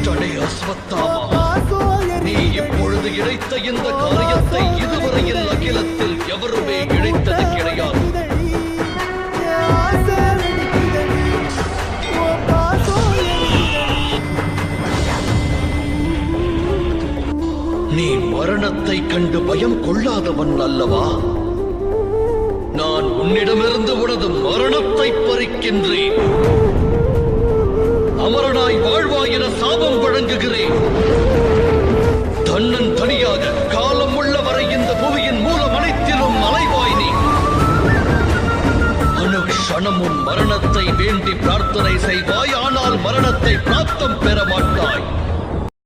அஸ்வத்தாமா, நீ இப்பொழுது இழைத்த இந்த காரியத்தை இதுவரையில் அகிலத்தில் எவருமே இழைத்தது கிடையாது. நீ மரணத்தை கண்டு பயம் கொள்ளாதவன் அல்லவா? நான் உன்னிடமிருந்து உனது மரணத்தை பறிக்கின்றேன். அமரனாய் வாழ்வாய் என சாபம் வழங்குகிறேன். தன்னன் தனியாக காலம் உள்ளவரை இந்த புவியின் மூலம் அனைத்திலும் அலைவாய் நீ. அனுக்ஷணமும் மரணத்தை வேண்டி பிரார்த்தனை செய்வாய், ஆனால் மரணத்தை பிராப்தம் பெற மாட்டாய்.